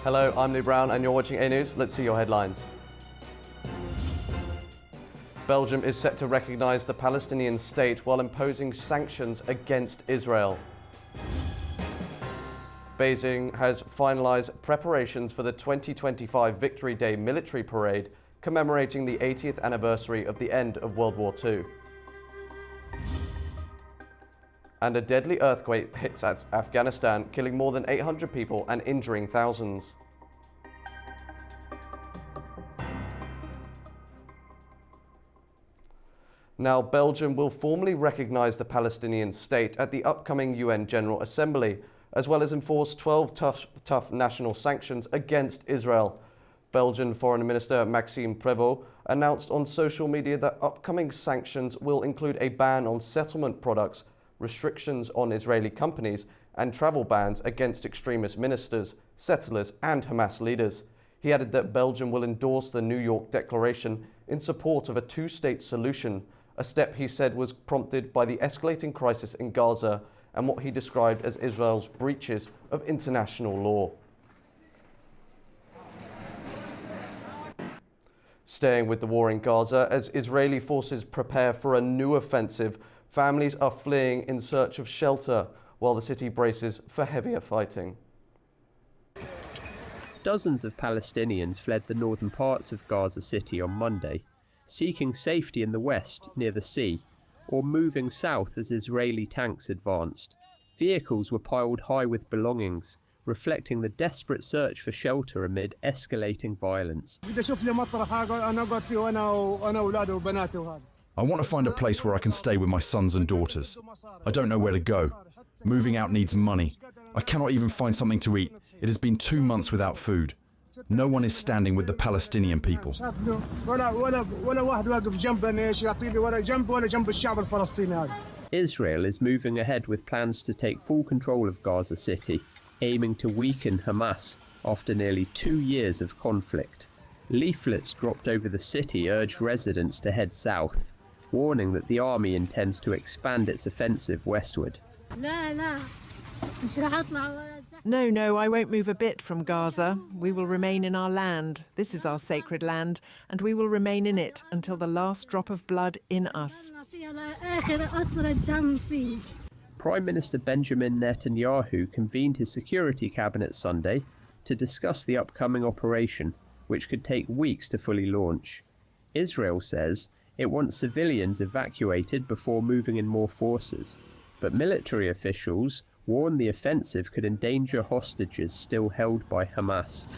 Hello, I'm Lee Brown and you're watching A News. Let's see your headlines. Belgium is set to recognise the Palestinian state while imposing sanctions against Israel. Beijing has finalised preparations for the 2025 Victory Day military parade, commemorating the 80th anniversary of the end of World War II. And a deadly earthquake hits Afghanistan, killing more than 800 people and injuring thousands. Now, Belgium will formally recognise the Palestinian state at the upcoming UN General Assembly, as well as enforce 12 tough national sanctions against Israel. Belgian Foreign Minister Maxime Prevot announced on social media that upcoming sanctions will include a ban on settlement products, restrictions on Israeli companies, and travel bans against extremist ministers, settlers, and Hamas leaders. He added that Belgium will endorse the New York Declaration in support of a two-state solution, a step he said was prompted by the escalating crisis in Gaza and what he described as Israel's breaches of international law. Staying with the war in Gaza, as Israeli forces prepare for a new offensive, families are fleeing in search of shelter while the city braces for heavier fighting. Dozens of Palestinians fled the northern parts of Gaza City on Monday, seeking safety in the west near the sea, or moving south as Israeli tanks advanced. Vehicles were piled high with belongings, reflecting the desperate search for shelter amid escalating violence. I want to find a place where I can stay with my sons and daughters. I don't know where to go. Moving out needs money. I cannot even find something to eat. It has been 2 months without food. No one is standing with the Palestinian people. Israel is moving ahead with plans to take full control of Gaza City, aiming to weaken Hamas after nearly 2 years of conflict. Leaflets dropped over the city urged residents to head south, warning that the army intends to expand its offensive westward. No, I won't move a bit from Gaza. We will remain in our land. This is our sacred land, and we will remain in it until the last drop of blood in us. Prime Minister Benjamin Netanyahu convened his security cabinet Sunday to discuss the upcoming operation, which could take weeks to fully launch. Israel says it wants civilians evacuated before moving in more forces, but military officials warn the offensive could endanger hostages still held by Hamas.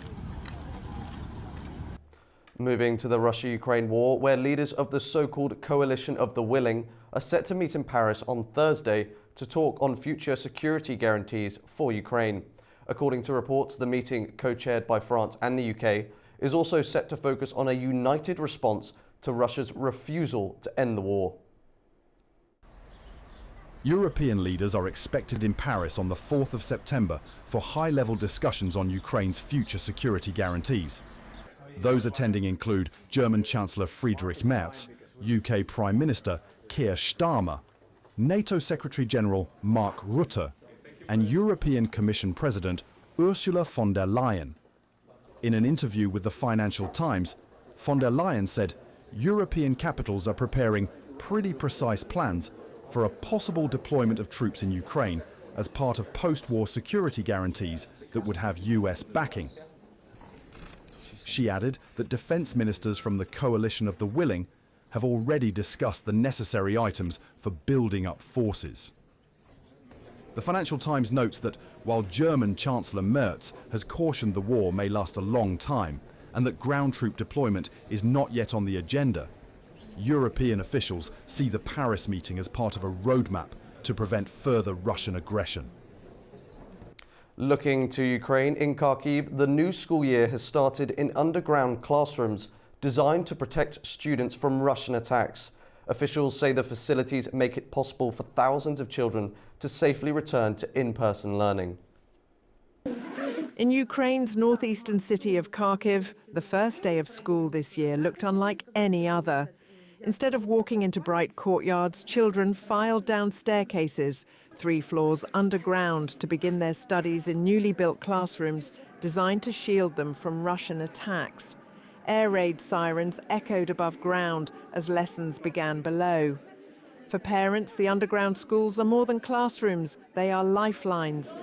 Moving to the Russia-Ukraine war, where leaders of the so-called Coalition of the Willing are set to meet in Paris on Thursday to talk on future security guarantees for Ukraine. According to reports, the meeting, co-chaired by France and the UK, is also set to focus on a united response to Russia's refusal to end the war. European leaders are expected in Paris on the 4th of September for high-level discussions on Ukraine's future security guarantees. Those attending include German Chancellor Friedrich Merz, UK Prime Minister Keir Starmer, NATO Secretary-General Mark Rutte, and European Commission President Ursula von der Leyen. In an interview with the Financial Times, von der Leyen said European capitals are preparing pretty precise plans for a possible deployment of troops in Ukraine as part of post-war security guarantees that would have US backing. She added that defence ministers from the Coalition of the Willing have already discussed the necessary items for building up forces. The Financial Times notes that while German Chancellor Merz has cautioned the war may last a long time and that ground troop deployment is not yet on the agenda, European officials see the Paris meeting as part of a roadmap to prevent further Russian aggression. Looking to Ukraine, in Kharkiv, the new school year has started in underground classrooms designed to protect students from Russian attacks. Officials say the facilities make it possible for thousands of children to safely return to in-person learning. In Ukraine's northeastern city of Kharkiv, the first day of school this year looked unlike any other. Instead of walking into bright courtyards, children filed down staircases, 3 floors underground, to begin their studies in newly built classrooms designed to shield them from Russian attacks. Air raid sirens echoed above ground as lessons began below. For parents, the underground schools are more than classrooms, they are lifelines.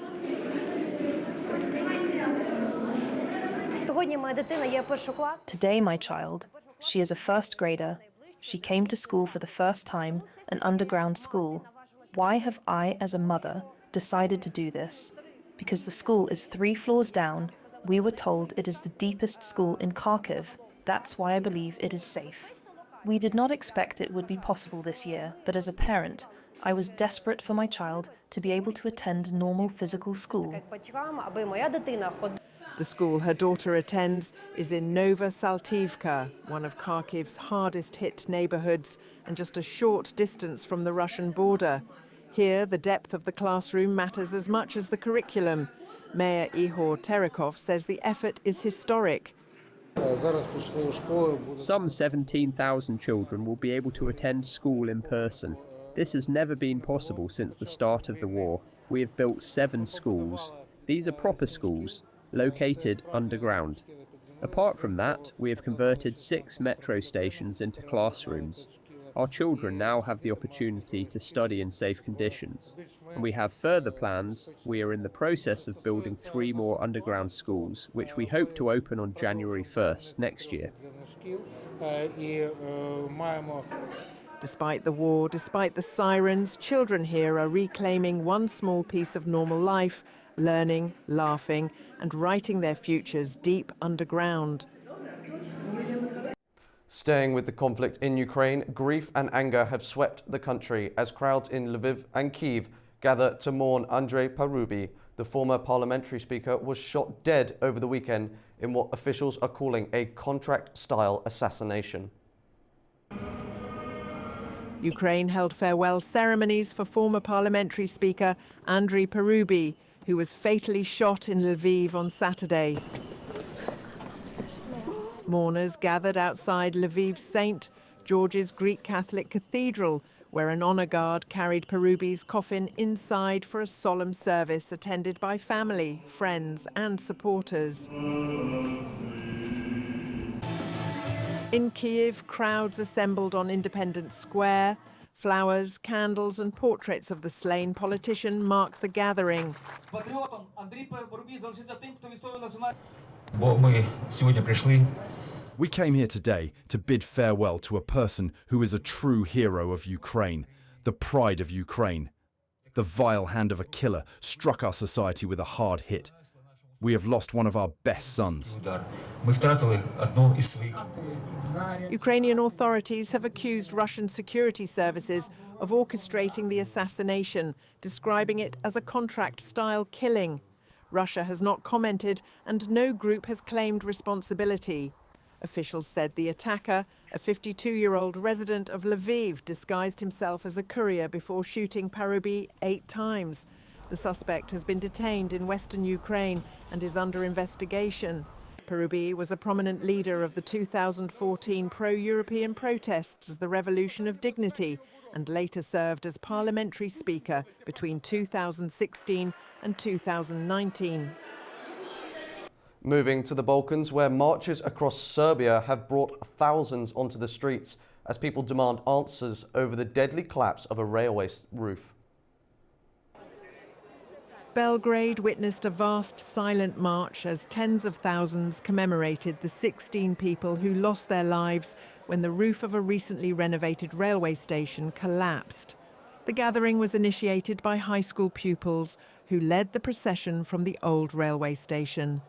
Today, my child, she is a first grader. She came to school for the first time, an underground school. Why have I, as a mother, decided to do this? Because the school is 3 floors down. We were told it is the deepest school in Kharkiv. That's why I believe it is safe. We did not expect it would be possible this year, but as a parent, I was desperate for my child to be able to attend normal physical school. The school her daughter attends is in Nova Saltivka, one of Kharkiv's hardest-hit neighbourhoods, and just a short distance from the Russian border. Here, the depth of the classroom matters as much as the curriculum. Mayor Ihor Terekov says the effort is historic. Some 17,000 children will be able to attend school in person. This has never been possible since the start of the war. We have built 7 schools. These are proper schools, located underground. Apart from that, we have converted 6 metro stations into classrooms. Our children now have the opportunity to study in safe conditions. And we have further plans. We are in the process of building 3 more underground schools, which we hope to open on January 1st next year. Despite the war, despite the sirens, children here are reclaiming one small piece of normal life, learning, laughing, and writing their futures deep underground. Staying with the conflict in Ukraine, grief and anger have swept the country as crowds in Lviv and Kyiv gather to mourn Andrei Parubi. The former parliamentary speaker was shot dead over the weekend in what officials are calling a contract-style assassination. Ukraine held farewell ceremonies for former parliamentary speaker Andrei Parubi, who was fatally shot in Lviv on Saturday. Mourners gathered outside Lviv's St. George's Greek Catholic Cathedral, where an honour guard carried Parubi's coffin inside for a solemn service attended by family, friends and supporters. In Kyiv, crowds assembled on Independence Square. Flowers, candles and portraits of the slain politician marked the gathering. We came here today to bid farewell to a person who is a true hero of Ukraine, the pride of Ukraine. The vile hand of a killer struck our society with a hard hit. We have lost one of our best sons. Ukrainian authorities have accused Russian security services of orchestrating the assassination, describing it as a contract-style killing. Russia has not commented and no group has claimed responsibility. Officials said the attacker, a 52-year-old resident of Lviv, disguised himself as a courier before shooting Parubi 8 times. The suspect has been detained in western Ukraine and is under investigation. Parubi was a prominent leader of the 2014 pro-European protests, the Revolution of Dignity, and later served as parliamentary speaker between 2016 and 2019. Moving to the Balkans, where marches across Serbia have brought thousands onto the streets as people demand answers over the deadly collapse of a railway roof. Belgrade witnessed a vast silent march as tens of thousands commemorated the 16 people who lost their lives when the roof of a recently renovated railway station collapsed. The gathering was initiated by high school pupils who led the procession from the old railway station.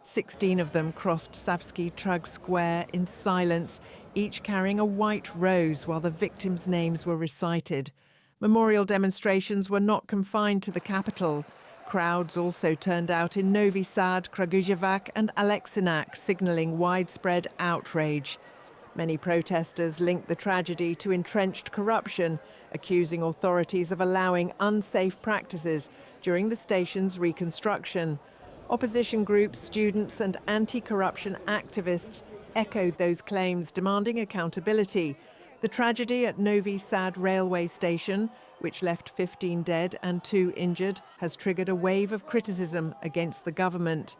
16 of them crossed Savski Trug Square in silence, each carrying a white rose while the victims' names were recited. Memorial demonstrations were not confined to the capital. Crowds also turned out in Novi Sad, Kragujevac and Aleksinac, signalling widespread outrage. Many protesters linked the tragedy to entrenched corruption, accusing authorities of allowing unsafe practices during the station's reconstruction. Opposition groups, students and anti-corruption activists echoed those claims, demanding accountability. The tragedy at Novi Sad railway station, which left 15 dead and 2 injured, has triggered a wave of criticism against the government.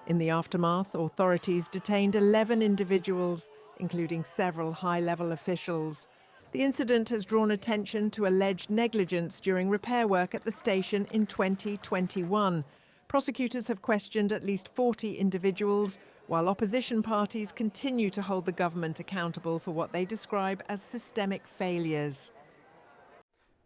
In the aftermath, authorities detained 11 individuals, including several high-level officials. The incident has drawn attention to alleged negligence during repair work at the station in 2021. Prosecutors have questioned at least 40 individuals, while opposition parties continue to hold the government accountable for what they describe as systemic failures.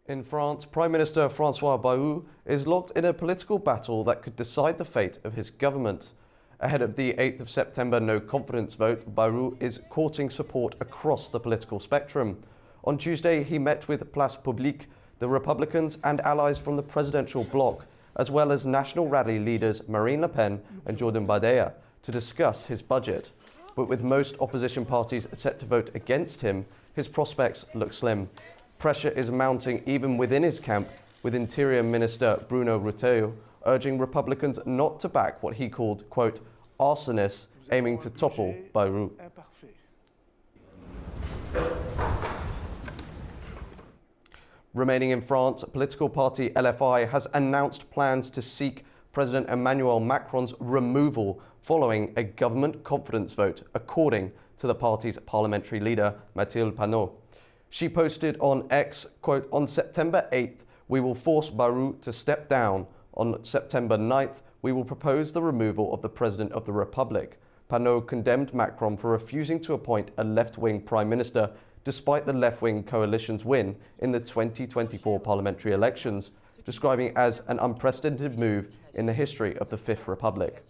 In France, Prime Minister François Bayrou is locked in a political battle that could decide the fate of his government. Ahead of the 8th of September no-confidence vote, Bayrou is courting support across the political spectrum. On Tuesday, he met with Place Publique, the Republicans and allies from the presidential bloc, as well as national rally leaders Marine Le Pen and Jordan Bardella, to discuss his budget. But with most opposition parties set to vote against him, his prospects look slim. Pressure is mounting even within his camp, with Interior Minister Bruno Retailleau urging Republicans not to back what he called, quote, arsonists aiming to topple Bayrou. Remaining in France, political party LFI has announced plans to seek President Emmanuel Macron's removal following a government confidence vote, according to the party's parliamentary leader, Mathilde Panot. She posted on X, quote, on September 8th, we will force Bayrou to step down. On September 9th, we will propose the removal of the President of the Republic. Panot condemned Macron for refusing to appoint a left-wing prime minister despite the left-wing coalition's win in the 2024 parliamentary elections, describing it as an unprecedented move in the history of the Fifth Republic.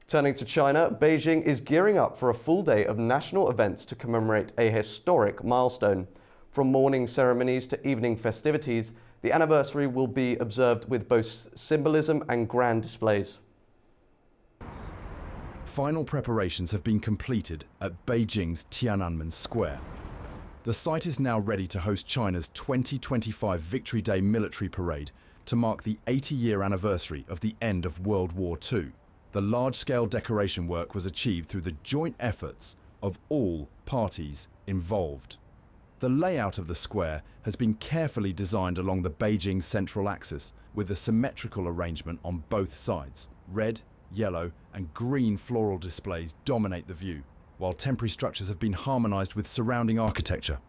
Turning to China, Beijing is gearing up for a full day of national events to commemorate a historic milestone. From morning ceremonies to evening festivities, the anniversary will be observed with both symbolism and grand displays. Final preparations have been completed at Beijing's Tiananmen Square. The site is now ready to host China's 2025 Victory Day military parade to mark the 80-year anniversary of the end of World War II. The large-scale decoration work was achieved through the joint efforts of all parties involved. The layout of the square has been carefully designed along the Beijing central axis, with a symmetrical arrangement on both sides. Red, yellow and green floral displays dominate the view, while temporary structures have been harmonized with surrounding architecture.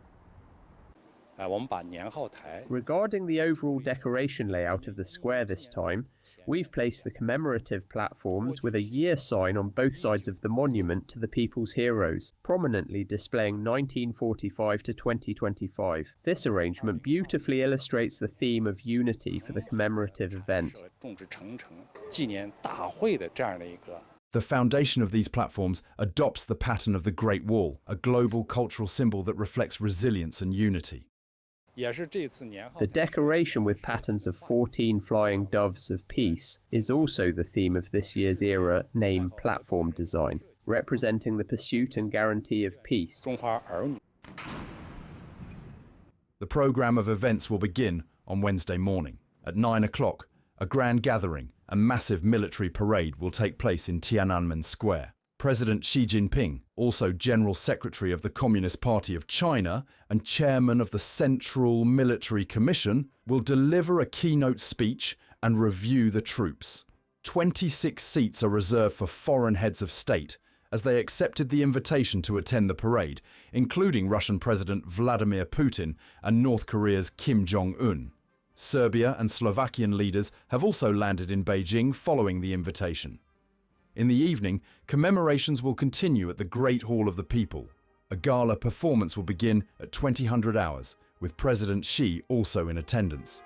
Regarding the overall decoration layout of the square this time, we've placed the commemorative platforms with a year sign on both sides of the monument to the people's heroes, prominently displaying 1945 to 2025. This arrangement beautifully illustrates the theme of unity for the commemorative event. The foundation of these platforms adopts the pattern of the Great Wall, a global cultural symbol that reflects resilience and unity. The decoration with patterns of 14 flying doves of peace is also the theme of this year's era name platform design, representing the pursuit and guarantee of peace. The programme of events will begin on Wednesday morning. At 9 o'clock, a grand gathering and massive military parade will take place in Tiananmen Square. President Xi Jinping, also General Secretary of the Communist Party of China and Chairman of the Central Military Commission, will deliver a keynote speech and review the troops. 26 seats are reserved for foreign heads of state as they accepted the invitation to attend the parade, including Russian President Vladimir Putin and North Korea's Kim Jong-un. Serbia and Slovakian leaders have also landed in Beijing following the invitation. In the evening, commemorations will continue at the Great Hall of the People. A gala performance will begin at 2000 hours, with President Xi also in attendance.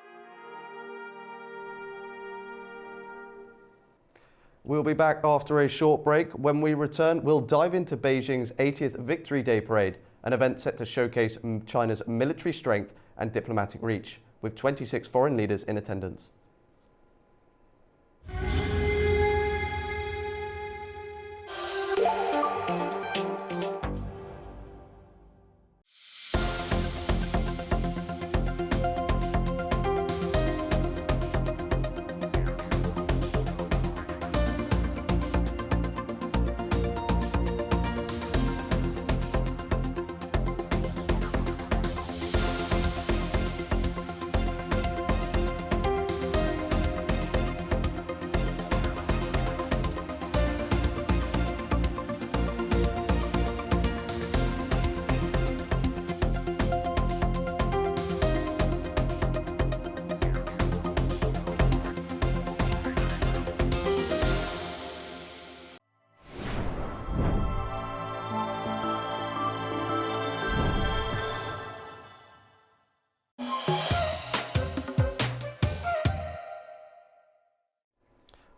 We'll be back after a short break. When we return, we'll dive into Beijing's 80th Victory Day Parade, an event set to showcase China's military strength and diplomatic reach, with 26 foreign leaders in attendance.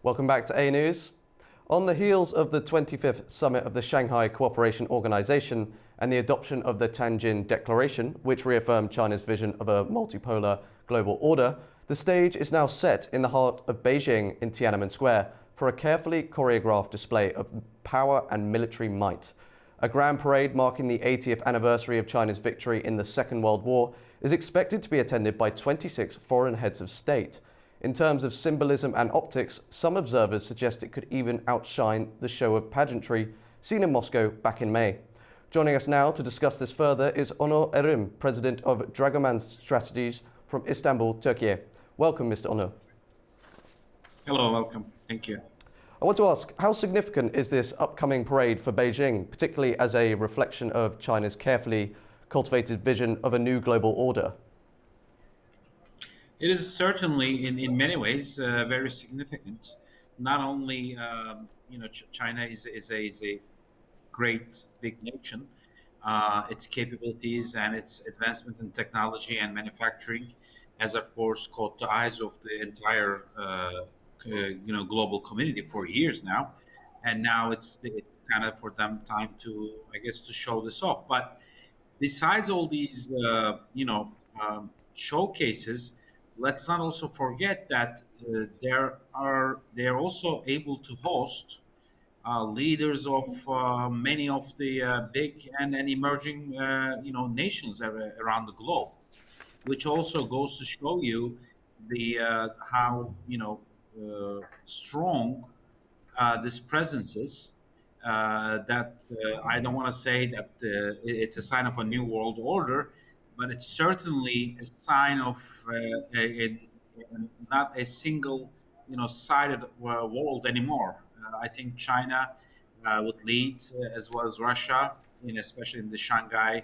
Welcome back to A News. On the heels of the 25th summit of the Shanghai Cooperation Organization and the adoption of the Tianjin Declaration, which reaffirmed China's vision of a multipolar global order, the stage is now set in the heart of Beijing in Tiananmen Square for a carefully choreographed display of power and military might. A grand parade marking the 80th anniversary of China's victory in the Second World War is expected to be attended by 26 foreign heads of state. In terms of symbolism and optics, some observers suggest it could even outshine the show of pageantry seen in Moscow back in May. Joining us now to discuss this further is Onur Erim, President of Dragoman Strategies from Istanbul, Turkey. Welcome, Mr. Onur. Hello, welcome. Thank you. I want to ask, how significant is this upcoming parade for Beijing, particularly as a reflection of China's carefully cultivated vision of a new global order? It is certainly, in many ways, very significant. Not only, China is a great big nation. Its capabilities and its advancement in technology and manufacturing has, of course, caught the eyes of the entire, global community for years now. And now it's kind of for them time to, I guess, to show this off. But besides all these, showcases, let's not also forget that they're also able to host leaders of many of the big and emerging nations around the globe, which also goes to show you the how strong this presence is. That I don't want to say that it's a sign of a new world order, but it's certainly a sign of not a single, sided world anymore. I think China would lead, as well as Russia, especially in the Shanghai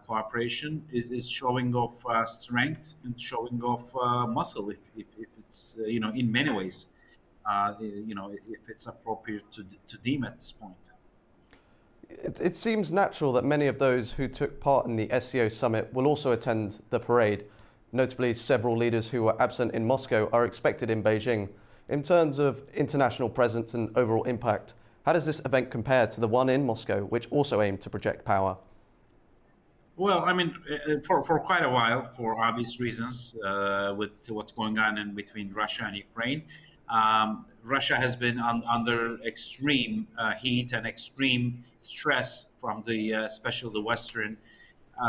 cooperation, is showing off strength and showing off muscle. If it's in many ways, if it's appropriate to deem at this point. It seems natural that many of those who took part in the SCO summit will also attend the parade. Notably, several leaders who were absent in Moscow are expected in Beijing. In terms of international presence and overall impact, how does this event compare to the one in Moscow, which also aimed to project power? Well, I mean, for quite a while, for obvious reasons, with what's going on in between Russia and Ukraine, Russia has been under extreme heat and extreme stress from the, especially the Western,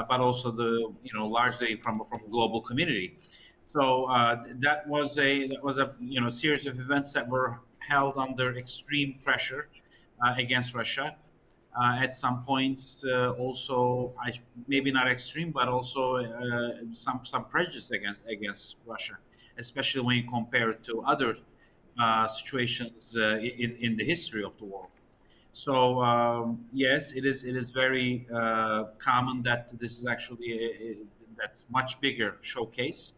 but also the, largely from global community. So that was a series of events that were held under extreme pressure against Russia. At some points, also maybe not extreme, but also some prejudice against Russia, especially when you compare it to other situations in the history of the world. So yes, it is very common that this is actually that's much bigger showcase,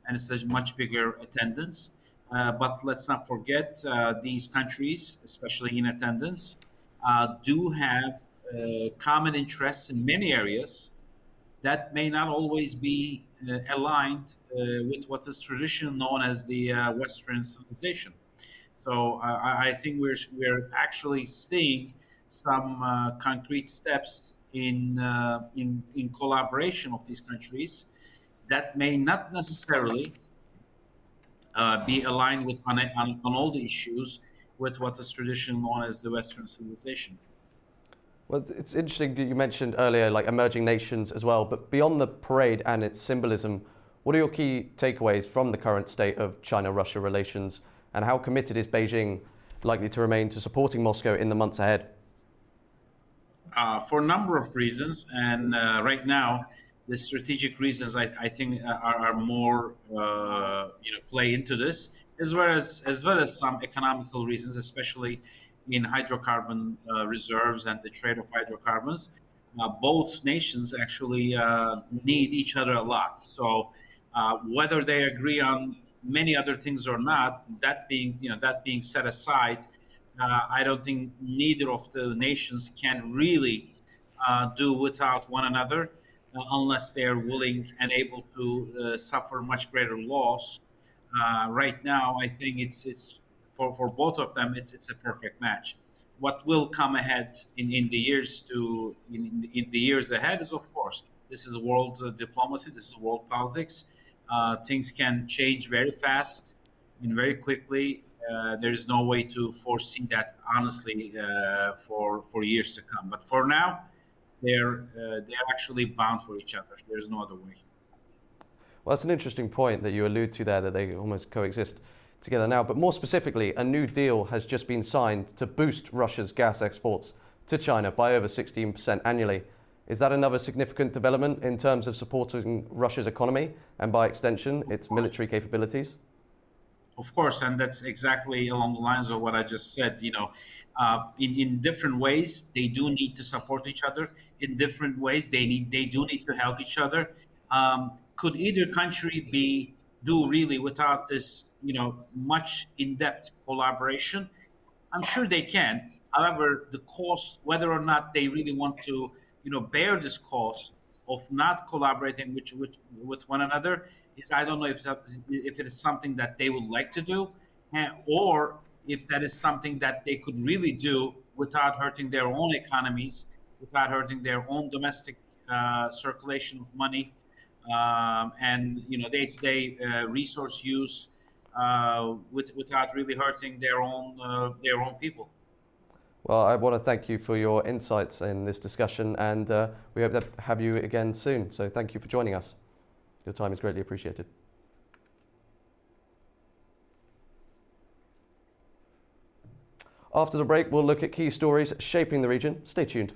and it's a much bigger attendance. But let's not forget these countries, especially in attendance, do have common interests in many areas that may not always be aligned with what is traditionally known as the Western civilization. So I think we're actually seeing some concrete steps in collaboration of these countries that may not necessarily be aligned with on all the issues with what is traditionally known as the Western civilization. Well, it's interesting that you mentioned earlier, like emerging nations as well, but beyond the parade and its symbolism, what are your key takeaways from the current state of China-Russia relations, and how committed is Beijing likely to remain to supporting Moscow in the months ahead? For a number of reasons, and right now, the strategic reasons I think are more play into this, as well as some economical reasons, especially in hydrocarbon reserves and the trade of hydrocarbons. Both nations actually need each other a lot. So whether they agree on many other things or not, that being set aside, I don't think neither of the nations can really do without one another unless they are willing and able to suffer much greater loss. Right now, I think it's for both of them, it's a perfect match. What will come ahead in the years ahead is, of course, this is world diplomacy, this is world politics. Things can change very fast and very quickly. There is no way to foresee that honestly for years to come. But for now, they're actually bound for each other. There's no other way. Well, that's an interesting point that you allude to there, that they almost coexist together now. But more specifically, a new deal has just been signed to boost Russia's gas exports to China by over 16% annually. Is that another significant development in terms of supporting Russia's economy and, by extension, its military capabilities? Of course, and that's exactly along the lines of what I just said. In different ways, they do need to support each other. In different ways, they do need to help each other. Could either country do really without this, much in-depth collaboration? I'm sure they can. However, the cost, whether or not they really want to, bear this cost of not collaborating with one another, is I don't know if it is something that they would like to do, or if that is something that they could really do without hurting their own economies, without hurting their own domestic circulation of money, and day-to-day resource use, without really hurting their own people. Well, I want to thank you for your insights in this discussion, and we hope to have you again soon. So thank you for joining us. Your time is greatly appreciated. After the break, we'll look at key stories shaping the region. Stay tuned.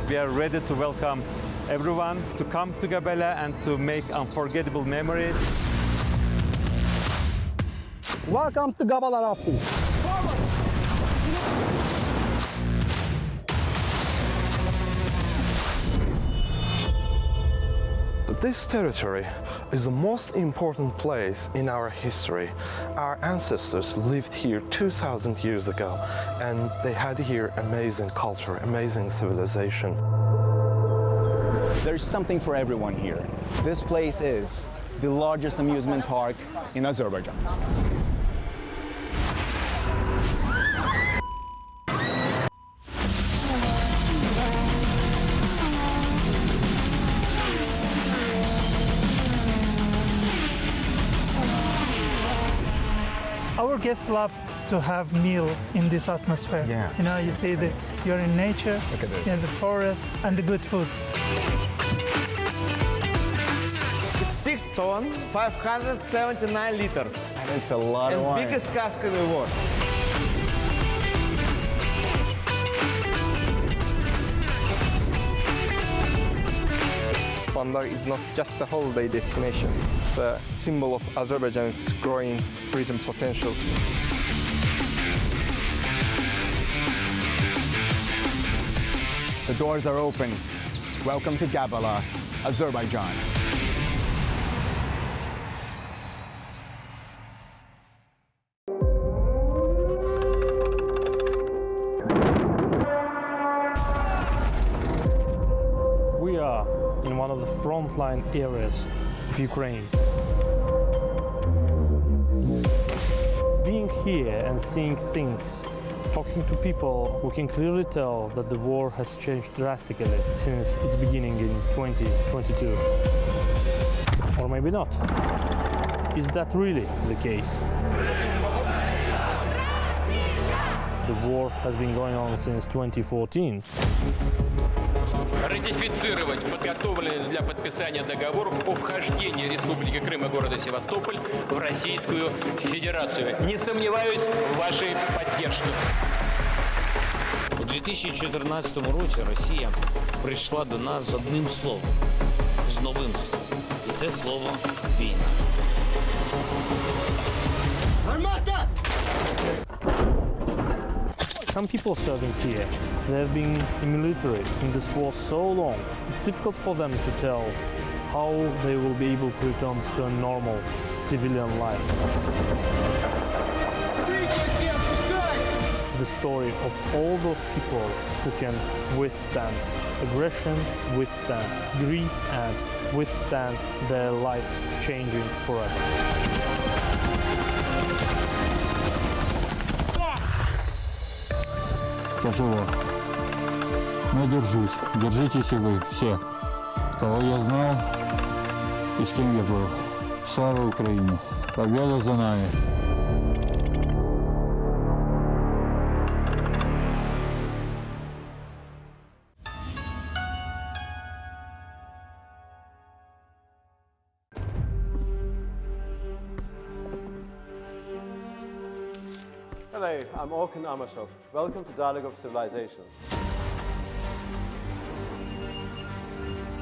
We are ready to welcome everyone to come to Gabela and to make unforgettable memories. Welcome to Gabela rafting. This territory is the most important place in our history. Our ancestors lived here 2,000 years ago, and they had here amazing culture, amazing civilization. There's something for everyone here. This place is the largest amusement park in Azerbaijan. Our guests love to have meal in this atmosphere. Yeah. You see you're in nature, in the forest, and the good food. It's 6 tons, 579 liters. And it's a lot of wine. And biggest cask in the world. Bandar is not just a holiday destination. It's a symbol of Azerbaijan's growing tourism potential. The doors are open. Welcome to Gabela, Azerbaijan. We are in one of the frontline areas of Ukraine. here and seeing things, talking to people, we can clearly tell that the war has changed drastically since its beginning in 2022. Or maybe not. Is that really the case? The war has been going on since 2014. Ратифицировать подготовленный для подписания договор о вхождении Республики Крым и города Севастополь в Российскую Федерацию. Не сомневаюсь в вашей поддержке. У 2014 році Росія прийшла до нас з одним словом, з новим словом. І це слово війна. Армата! Some people serving here, they have been military in this war so long, it's difficult for them to tell how they will be able to return to a normal civilian life. The story of all those people who can withstand aggression, withstand grief, and withstand their lives changing forever. Тяжело. Но держусь. Держитесь и вы все, кого я знал и с кем я был. Слава Украине! Победа за нами! Hello, I'm Orkan Amashov. Welcome to Dialogue of Civilizations.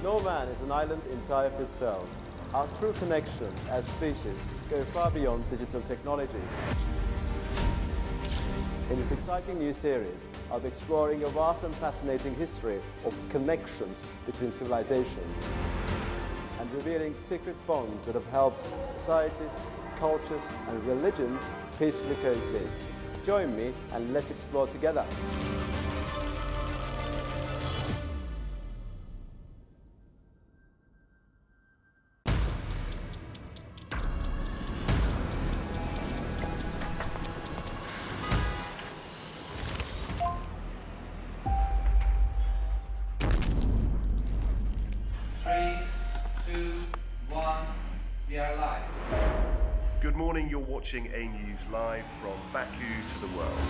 No man is an island entire of itself. Our true connections as species go far beyond digital technology. In this exciting new series, I'll be exploring a vast and fascinating history of connections between civilizations and revealing secret bonds that have helped societies, cultures and religions peacefully coexist. Join me and let's explore together. Good morning, you're watching A News Live from Baku to the world.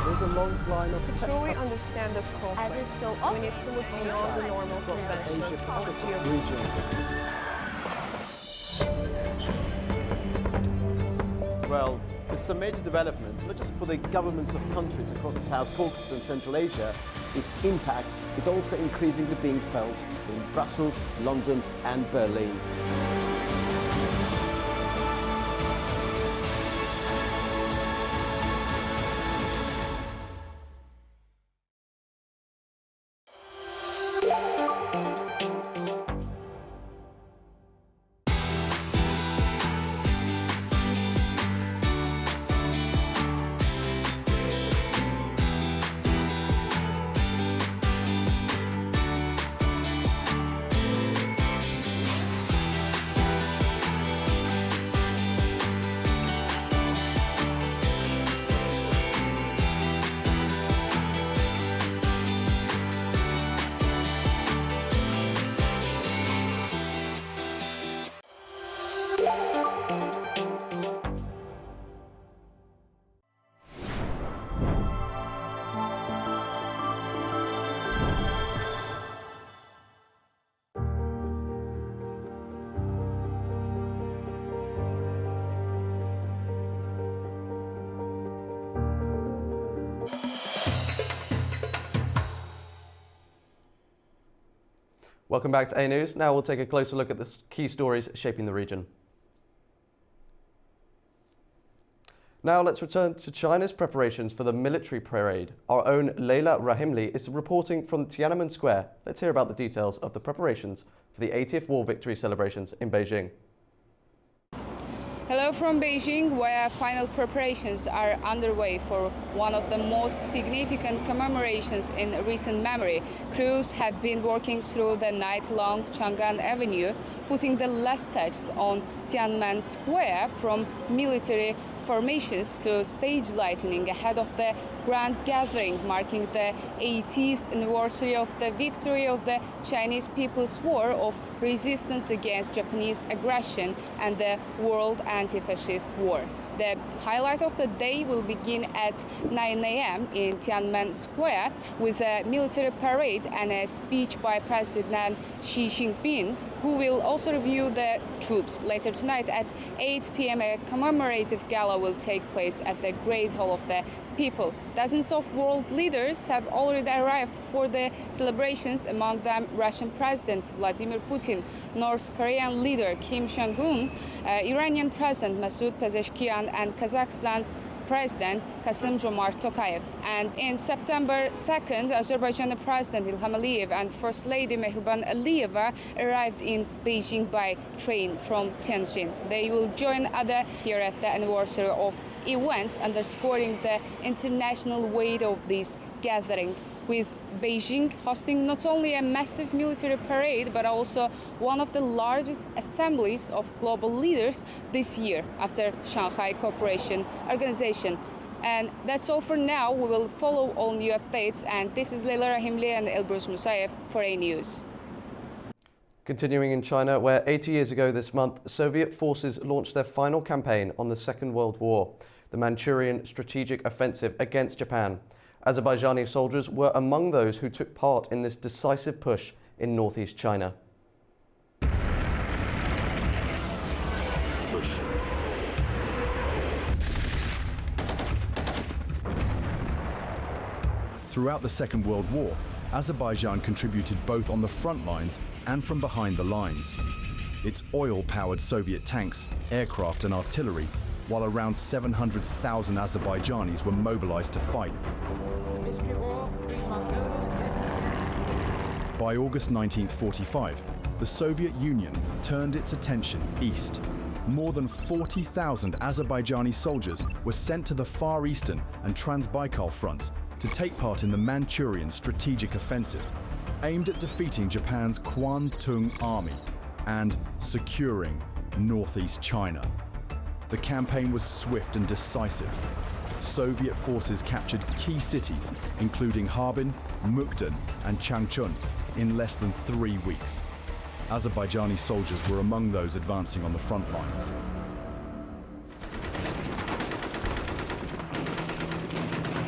There's a long line of... To truly understand this conflict, as is so we need to look beyond the normal conventions of geopolitics. Well, this is a major development, not just for the governments of countries across the South Caucasus and Central Asia. Its impact is also increasingly being felt in Brussels, London and Berlin. Welcome back to A News. Now we'll take a closer look at the key stories shaping the region. Now let's return to China's preparations for the military parade. Our own Leila Rahimli is reporting from Tiananmen Square. Let's hear about the details of the preparations for the 80th War Victory celebrations in Beijing. Hello Hello from Beijing, where final preparations are underway for one of the most significant commemorations in recent memory. Crews have been working through the night-long Chang'an Avenue, putting the last touches on Tiananmen Square from military formations to stage lighting ahead of the grand gathering marking the 80th anniversary of the victory of the Chinese People's War of resistance against Japanese aggression and the World Anti-Fascist War. The highlight of the day will begin at 9 a.m. in Tiananmen Square with a military parade and a speech by President Xi Jinping, who will also review the troops. Later tonight at 8 p.m. a commemorative gala will take place at the Great Hall of the People. Dozens of world leaders have already arrived for the celebrations, among them Russian President Vladimir Putin, North Korean leader Kim Jong-un, Iranian President Masoud Pezeshkian, and Kazakhstan's President Kassym-Jomart Tokayev. And in September 2nd, Azerbaijani President Ilham Aliyev and First Lady Mehriban Aliyeva arrived in Beijing by train from Tianjin. They will join others here at the anniversary of events, underscoring the international weight of this gathering, with Beijing hosting not only a massive military parade, but also one of the largest assemblies of global leaders this year after Shanghai Cooperation Organization. And that's all for now. We will follow all new updates. And this is Leila Rahimli and Elbrus Musayev for A News. Continuing in China, where 80 years ago this month, Soviet forces launched their final campaign on the Second World War, the Manchurian Strategic Offensive against Japan. Azerbaijani soldiers were among those who took part in this decisive push in northeast China. Throughout the Second World War, Azerbaijan contributed both on the front lines and from behind the lines. Its oil-powered Soviet tanks, aircraft and artillery, while around 700,000 Azerbaijanis were mobilized to fight. By August 1945, the Soviet Union turned its attention east. More than 40,000 Azerbaijani soldiers were sent to the Far Eastern and Transbaikal fronts to take part in the Manchurian Strategic Offensive, aimed at defeating Japan's Kwantung Army and securing northeast China. The campaign was swift and decisive. Soviet forces captured key cities, including Harbin, Mukden, and Changchun, in less than 3 weeks. Azerbaijani soldiers were among those advancing on the front lines.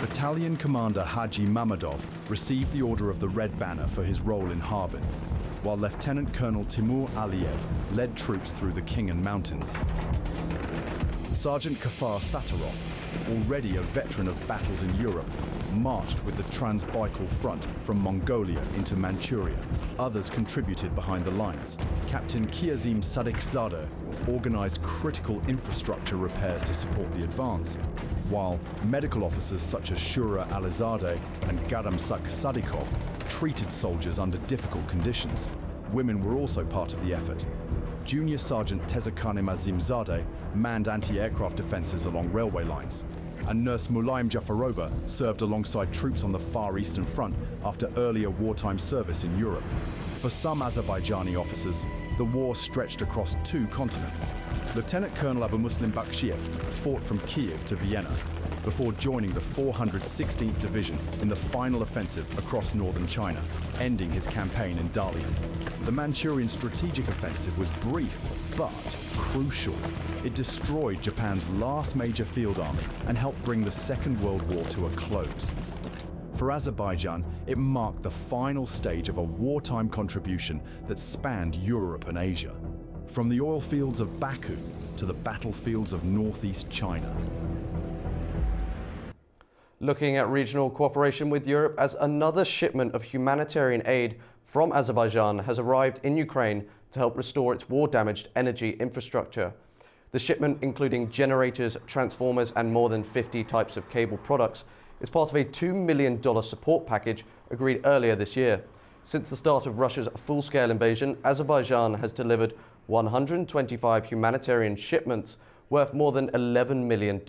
Battalion Commander Haji Mamadov received the Order of the Red Banner for his role in Harbin, while Lieutenant Colonel Timur Aliyev led troops through the Khingan Mountains. Sergeant Kafar Sattarov, already a veteran of battles in Europe, marched with the Transbaikal front from Mongolia into Manchuria. Others contributed behind the lines. Captain Kiazim Sadiqzadeh organized critical infrastructure repairs to support the advance, while medical officers such as Shura Alizadeh and Gadamsak Sadikov treated soldiers under difficult conditions. Women were also part of the effort. Junior Sergeant Tezakane Mazimzadeh manned anti-aircraft defenses along railway lines, and Nurse Mulaim Jafarova served alongside troops on the Far Eastern Front after earlier wartime service in Europe. For some Azerbaijani officers, the war stretched across 2 continents. Lieutenant Colonel Abu Muslim Bakshiev fought from Kiev to Vienna before joining the 416th Division in the final offensive across northern China, ending his campaign in Dalian. The Manchurian Strategic Offensive was brief, but crucial. It destroyed Japan's last major field army and helped bring the Second World War to a close. For Azerbaijan, it marked the final stage of a wartime contribution that spanned Europe and Asia, from the oil fields of Baku to the battlefields of northeast China. Looking at regional cooperation with Europe, as another shipment of humanitarian aid from Azerbaijan has arrived in Ukraine to help restore its war-damaged energy infrastructure. The shipment, including generators, transformers, and more than 50 types of cable products, is part of a $2 million support package agreed earlier this year. Since the start of Russia's full-scale invasion, Azerbaijan has delivered 125 humanitarian shipments, worth more than $11 million.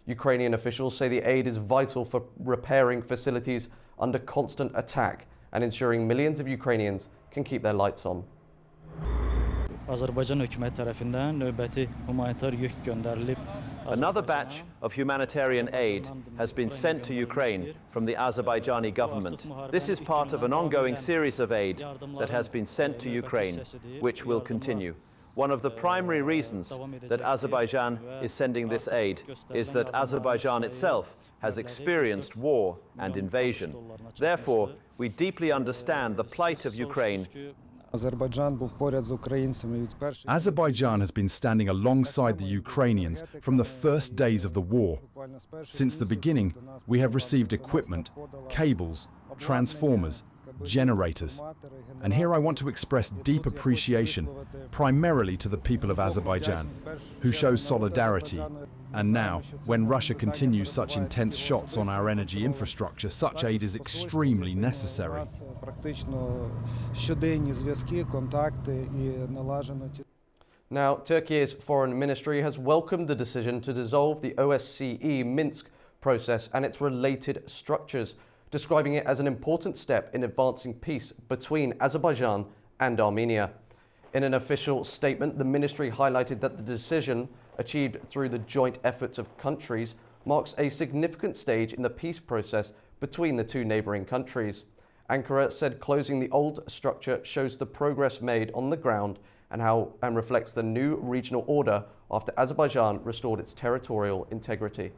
Ukrainian officials say the aid is vital for repairing facilities under constant attack and ensuring millions of Ukrainians can keep their lights on. Another batch of humanitarian aid has been sent to Ukraine from the Azerbaijani government. This is part of an ongoing series of aid that has been sent to Ukraine, which will continue. One of the primary reasons that Azerbaijan is sending this aid is that Azerbaijan itself has experienced war and invasion. Therefore, we deeply understand the plight of Ukraine. Azerbaijan has been standing alongside the Ukrainians from the first days of the war. Since the beginning, we have received equipment, cables, transformers, generators. And here I want to express deep appreciation, primarily to the people of Azerbaijan, who show solidarity. And now, when Russia continues such intense shots on our energy infrastructure, such aid is extremely necessary. Now, Turkey's foreign ministry has welcomed the decision to dissolve the OSCE Minsk process and its related structures, describing it as an important step in advancing peace between Azerbaijan and Armenia. In an official statement, the ministry highlighted that the decision, achieved through the joint efforts of countries, marks a significant stage in the peace process between the two neighbouring countries. Ankara said closing the old structure shows the progress made on the ground and reflects the new regional order after Azerbaijan restored its territorial integrity.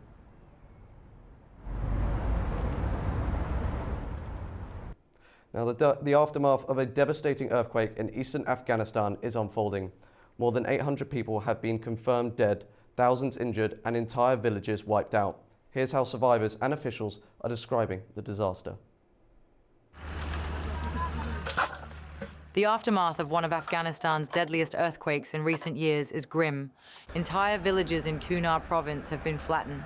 Now, the aftermath of a devastating earthquake in eastern Afghanistan is unfolding. More than 800 people have been confirmed dead, thousands injured, and entire villages wiped out. Here's how survivors and officials are describing the disaster. The aftermath of one of Afghanistan's deadliest earthquakes in recent years is grim. Entire villages in Kunar province have been flattened.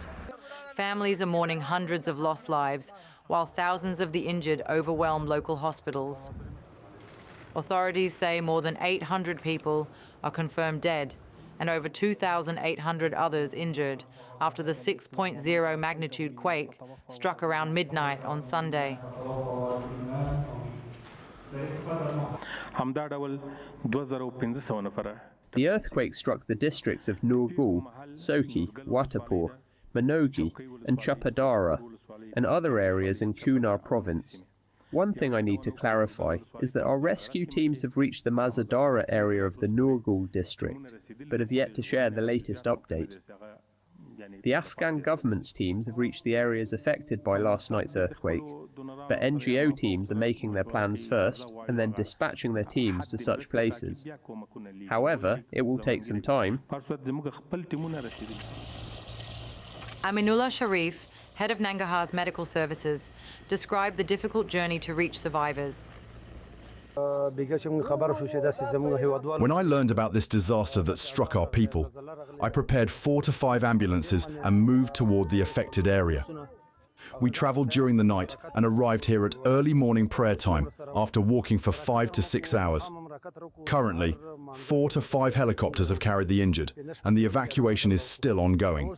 Families are mourning hundreds of lost lives, while thousands of the injured overwhelm local hospitals. Authorities say more than 800 people are confirmed dead and over 2,800 others injured after the 6.0 magnitude quake struck around midnight on Sunday. The earthquake struck the districts of Nurgul, Soki, Watapur, Manogi and Chapadara and other areas in Kunar province. One thing I need to clarify is that our rescue teams have reached the Mazadara area of the Nurgul district, but have yet to share the latest update. The Afghan government's teams have reached the areas affected by last night's earthquake, but NGO teams are making their plans first and then dispatching their teams to such places. However, it will take some time. Aminullah Sharif, head of Nangarhar's medical services, described the difficult journey to reach survivors. When I learned about this disaster that struck our people, I prepared 4 to 5 ambulances and moved toward the affected area. We traveled during the night and arrived here at early morning prayer time after walking for 5 to 6 hours. Currently, 4 to 5 helicopters have carried the injured, and the evacuation is still ongoing.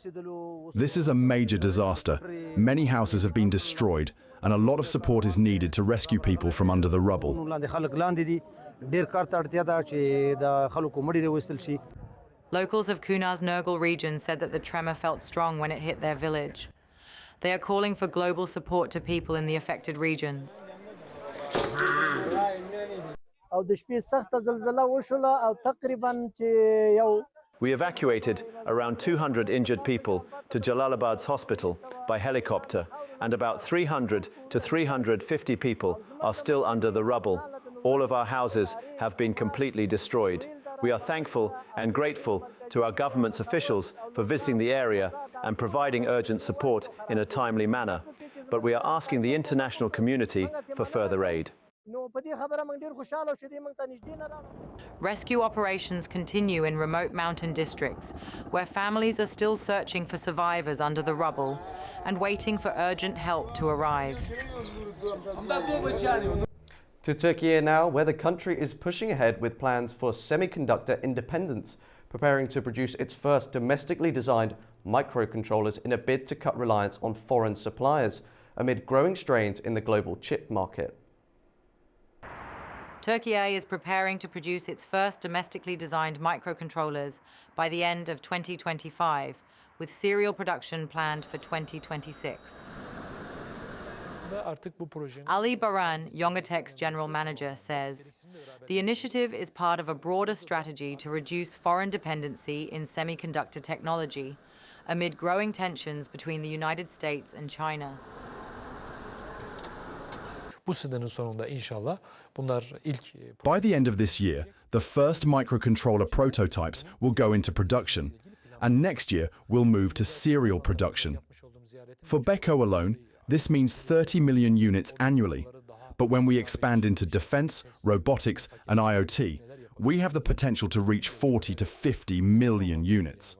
This is a major disaster. Many houses have been destroyed, and a lot of support is needed to rescue people from under the rubble. Locals of Kunar's Nurgul region said that the tremor felt strong when it hit their village. They are calling for global support to people in the affected regions. We evacuated around 200 injured people to Jalalabad's hospital by helicopter, and about 300 to 350 people are still under the rubble. All of our houses have been completely destroyed. We are thankful and grateful to our government's officials for visiting the area and providing urgent support in a timely manner, but we are asking the international community for further aid. Rescue operations continue in remote mountain districts, where families are still searching for survivors under the rubble and waiting for urgent help to arrive. To Turkey now, where the country is pushing ahead with plans for semiconductor independence. preparing to produce its first domestically designed microcontrollers in a bid to cut reliance on foreign suppliers amid growing strains in the global chip market. Turkey is preparing to produce its first domestically designed microcontrollers by the end of 2025, with serial production planned for 2026. Ali Baran, Yongatec's general manager, says, "The initiative is part of a broader strategy to reduce foreign dependency in semiconductor technology amid growing tensions between the United States and China." By the end of this year, the first microcontroller prototypes will go into production, and next year we'll move to serial production. For Beko alone, this means 30 million units annually. But when we expand into defense, robotics, and IoT, we have the potential to reach 40 to 50 million units.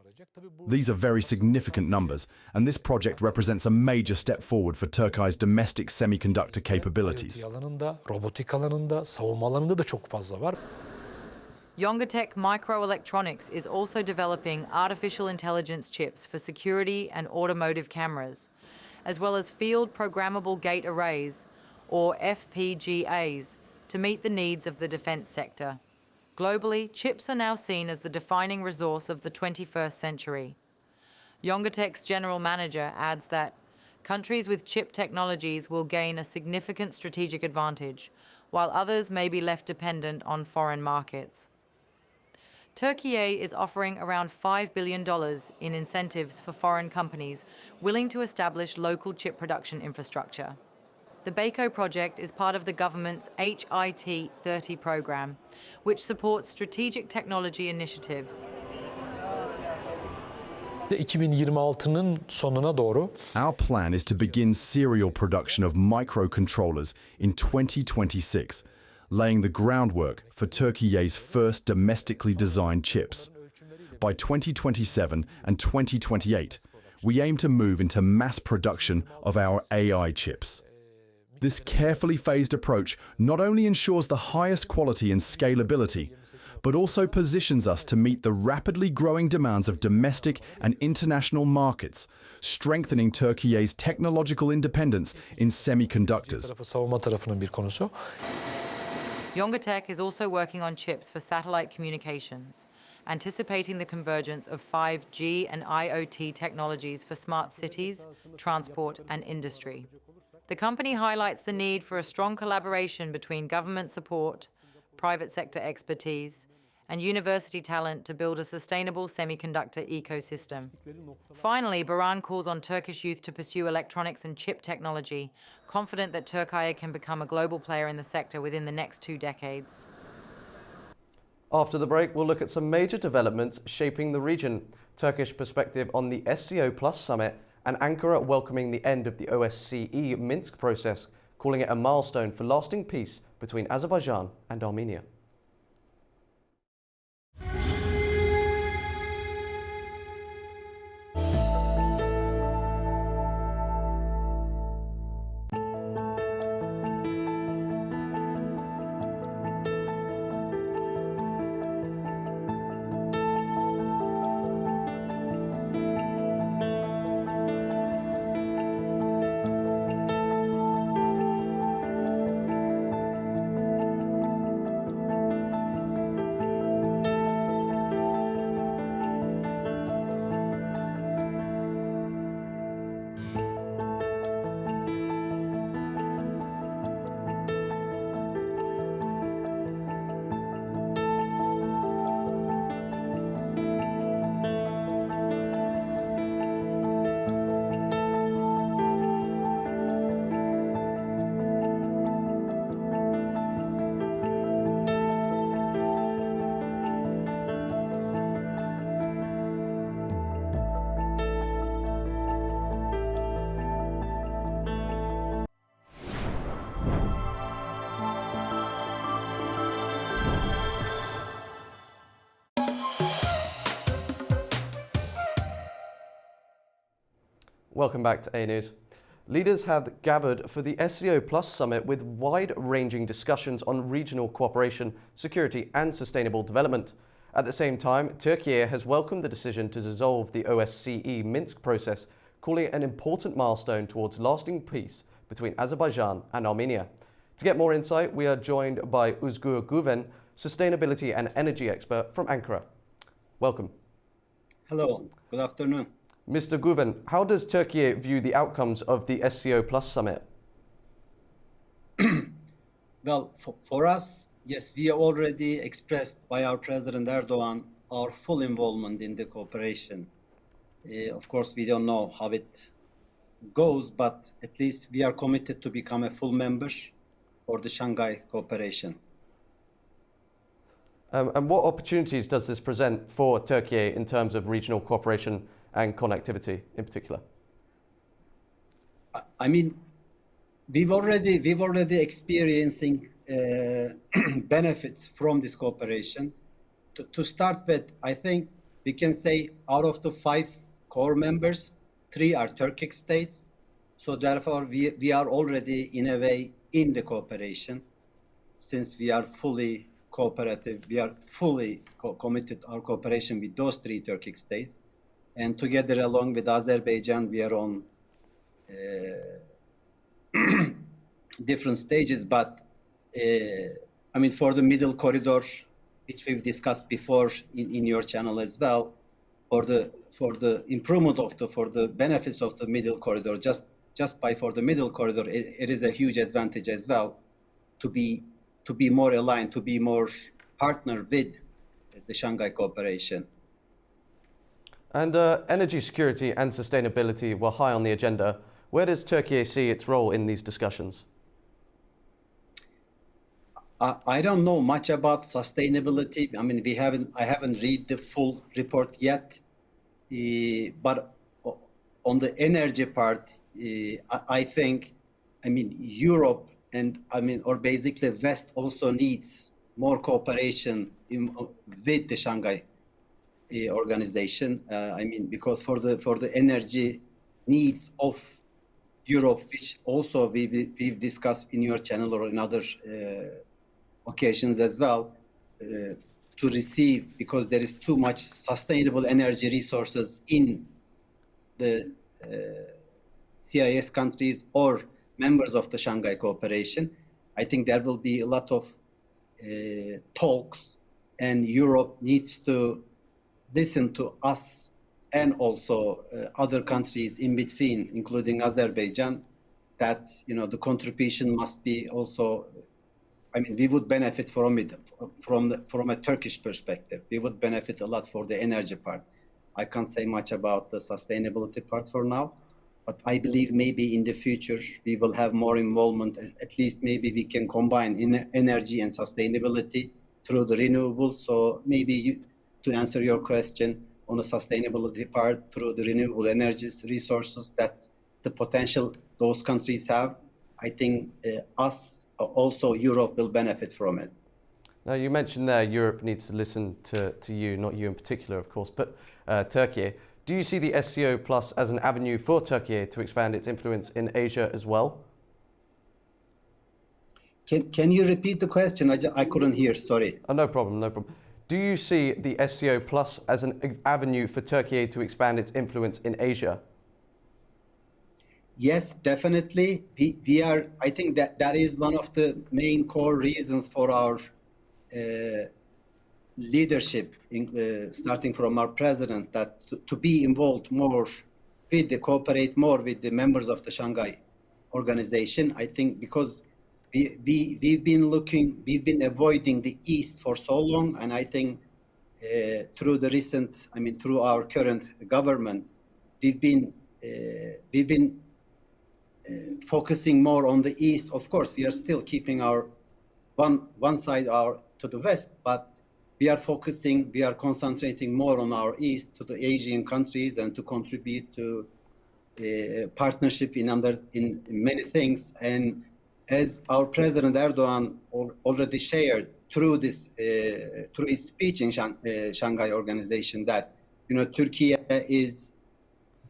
These are very significant numbers, and this project represents a major step forward for Turkey's domestic semiconductor capabilities. Yongatec Microelectronics is also developing artificial intelligence chips for security and automotive cameras, as well as field programmable gate arrays, or FPGAs, to meet the needs of the defense sector. Globally, chips are now seen as the defining resource of the 21st century. Yongatec's general manager adds that countries with chip technologies will gain a significant strategic advantage, while others may be left dependent on foreign markets. Turkey is offering around $5 billion in incentives for foreign companies willing to establish local chip production infrastructure. The Beko project is part of the government's HIT 30 program, which supports strategic technology initiatives. Our plan is to begin serial production of microcontrollers in 2026, laying the groundwork for Turkey's first domestically designed chips. By 2027 and 2028, we aim to move into mass production of our AI chips. This carefully phased approach not only ensures the highest quality and scalability, but also positions us to meet the rapidly growing demands of domestic and international markets, strengthening Turkey's technological independence in semiconductors. Yongatec is also working on chips for satellite communications, anticipating the convergence of 5G and IoT technologies for smart cities, transport, and industry. The company highlights the need for a strong collaboration between government support, private sector expertise, and university talent to build a sustainable semiconductor ecosystem. Finally, Baran calls on Turkish youth to pursue electronics and chip technology, confident that Turkey can become a global player in the sector within the next 2 decades. After the break, we'll look at some major developments shaping the region, Turkish perspective on the SCO Plus summit, and Ankara welcoming the end of the OSCE Minsk process, calling it a milestone for lasting peace between Azerbaijan and Armenia. Welcome back to A News. Leaders have gathered for the SCO Plus summit with wide-ranging discussions on regional cooperation, security and sustainable development. At the same time, Turkey has welcomed the decision to dissolve the OSCE Minsk process, calling it an important milestone towards lasting peace between Azerbaijan and Armenia. To get more insight, we are joined by Özgür Güven, sustainability and energy expert from Ankara. Welcome. Hello, good afternoon. Mr. Güven, how does Turkey view the outcomes of the SCO Plus summit? Well, for us, yes, we have already expressed by our President Erdogan our full involvement in the cooperation. Of course, we don't know how it goes, but at least we are committed to become a full member for the Shanghai cooperation. And what opportunities does this present for Turkey in terms of regional cooperation and connectivity in particular? I mean, we've already experiencing benefits from this cooperation. To start with, I think we can say out of the 5 core members, 3 are Turkic states. So therefore, we are already in a way in the cooperation, since we are fully cooperative. We are fully committed our cooperation with those 3 Turkic states, and together along with Azerbaijan, we are on different stages. But I mean, for the middle corridor, which we've discussed before in your channel as well, for the improvement for the benefits of the middle corridor, for the middle corridor, it is a huge advantage as well to be more aligned, to be more partner with the Shanghai cooperation. And energy security and sustainability were high on the agenda. Where does Turkey see its role in these discussions? I don't know much about sustainability. I mean, I haven't read the full report yet, but on the energy part, I think, I mean, Europe or basically West also needs more cooperation with the Shanghai organization. I mean, because for the energy needs of Europe, which also we've discussed in your channel or in other occasions as well, to receive, because there is too much sustainable energy resources in the CIS countries or members of the Shanghai cooperation. I think there will be a lot of talks, and Europe needs to listen to us and also other countries in between, including Azerbaijan, that the contribution must be also. I mean, we would benefit from it from a Turkish perspective. We would benefit a lot for the energy part. I can't say much about the sustainability part for now, but I believe maybe in the future we will have more involvement. At least maybe we can combine energy and sustainability through the renewables. So maybe to answer your question on the sustainability part, through the renewable energies resources that the potential those countries have, I think also Europe will benefit from it. Now, you mentioned there Europe needs to listen to you, not you in particular, of course, but Turkey. Do you see the SCO Plus as an avenue for Turkey to expand its influence in Asia as well? Can you repeat the question? I couldn't hear, sorry. Oh, no problem, no problem. Do you see the SCO Plus as an avenue for Turkey to expand its influence in Asia? Yes, definitely. We are. I think that is one of the main core reasons for our leadership, starting from our president, that to be involved more cooperate more with the members of the Shanghai organization. I think because we've been avoiding the East for so long, and I think through our current government, we've been focusing more on the East. Of course, we are still keeping our one side to the West, but we are concentrating more on our East, to the Asian countries, and to contribute to partnership in many things. And as our President Erdogan already shared through his speech in Shanghai organization, that Turkey is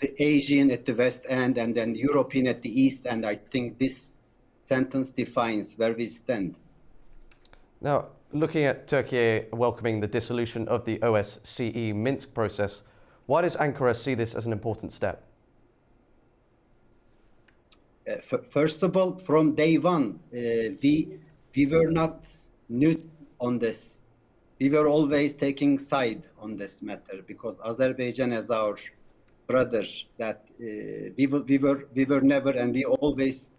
the Asian at the West end and then European at the East, and I think this sentence defines where we stand. Now, Looking at Turkey welcoming the dissolution of the OSCE Minsk process, why does Ankara see this as an important step? First of all, from day one, we were not neutral on this. We were always taking side on this matter because Azerbaijan is our brother. That we were never, and we always,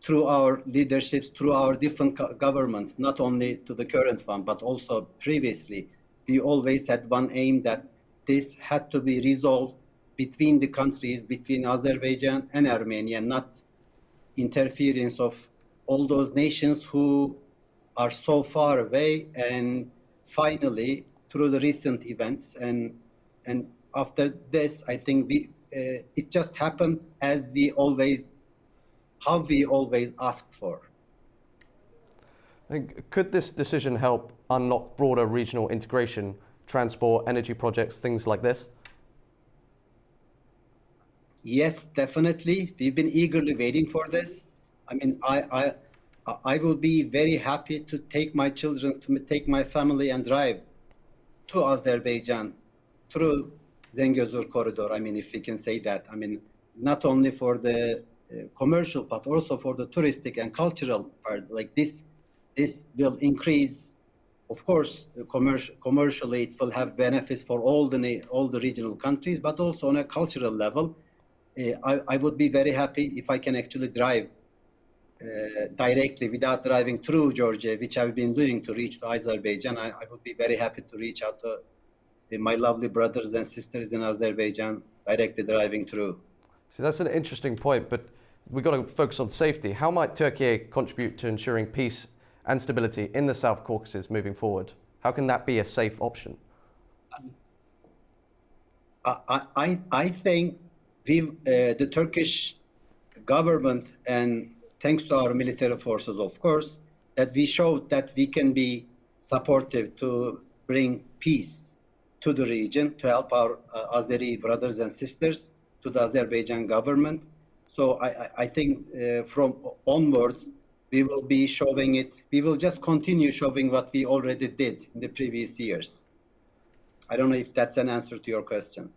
through our leaderships, through our different governments, not only to the current one, but also previously, we always had one aim that this had to be resolved between the countries, between Azerbaijan and Armenia, not interference of all those nations who are so far away. And finally, through the recent events and after this, I think it just happened as how we always asked for. Could this decision help unlock broader regional integration, transport, energy projects, things like this? Yes, definitely. We've been eagerly waiting for this. I mean, I will be very happy to take my children, to take my family and drive to Azerbaijan through Zengezur corridor. I mean, if we can say that. I mean, not only for the commercial, but also for the touristic and cultural part. Like this will increase, of course, commercially. It will have benefits for all the regional countries, but also on a cultural level. I would be very happy if I can actually drive directly without driving through Georgia, which I've been doing to reach to Azerbaijan. I would be very happy to reach out to my lovely brothers and sisters in Azerbaijan, directly driving through. So that's an interesting point, but we've got to focus on safety. How might Turkey contribute to ensuring peace and stability in the South Caucasus moving forward? How can that be a safe option? I think the Turkish government, and thanks to our military forces, of course, that we showed that we can be supportive to bring peace to the region, to help our Azeri brothers and sisters, to the Azerbaijan government. So I think from onwards, we will be showing it. We will just continue showing what we already did in the previous years. I don't know if that's an answer to your question.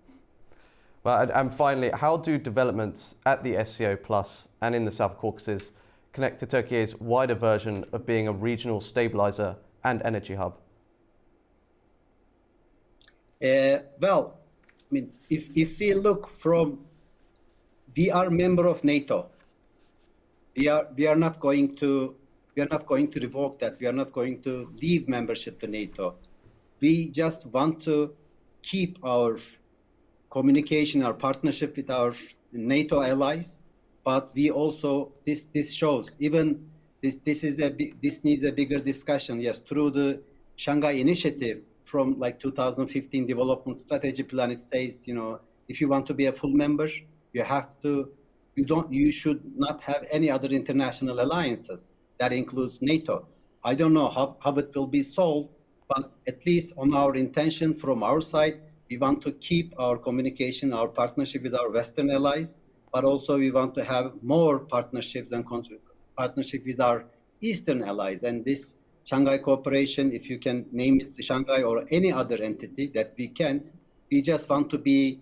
Well, and finally, how do developments at the SCO Plus and in the South Caucasus connect to Turkey's wider version of being a regional stabilizer and energy hub? Well, I mean, if we look from, we are member of NATO. We are not going to revoke that. We are not going to leave membership to NATO. We just want to keep our communication, our partnership with our NATO allies, but we also this shows even this needs a bigger discussion. Yes, through the Shanghai Initiative from like 2015 development strategy plan, it says, you know, if you want to be a full member, you should not have any other international alliances. That includes NATO. I don't know how it will be solved, but at least on our intention from our side, we want to keep our communication, our partnership with our Western allies, but also we want to have more partnerships and partnership with our Eastern allies. And this Shanghai Cooperation, if you can name it the Shanghai or any other entity that we just want to be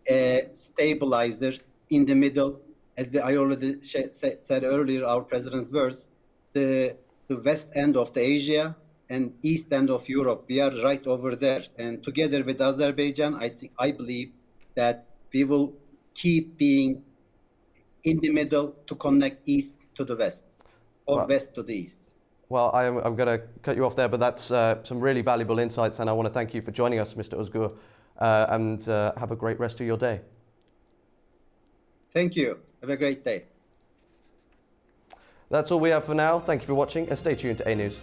a stabilizer in the middle. As I already said earlier, our president's words, the west end of the Asia and east end of Europe, we are right over there. And together with Azerbaijan, I believe that we will keep being in the middle to connect east to the west or west to the east. Well, I'm going to cut you off there, but that's some really valuable insights, and I want to thank you for joining us, Mr. Özgür, and have a great rest of your day. Thank you. Have a great day. That's all we have for now. Thank you for watching, and stay tuned to A News.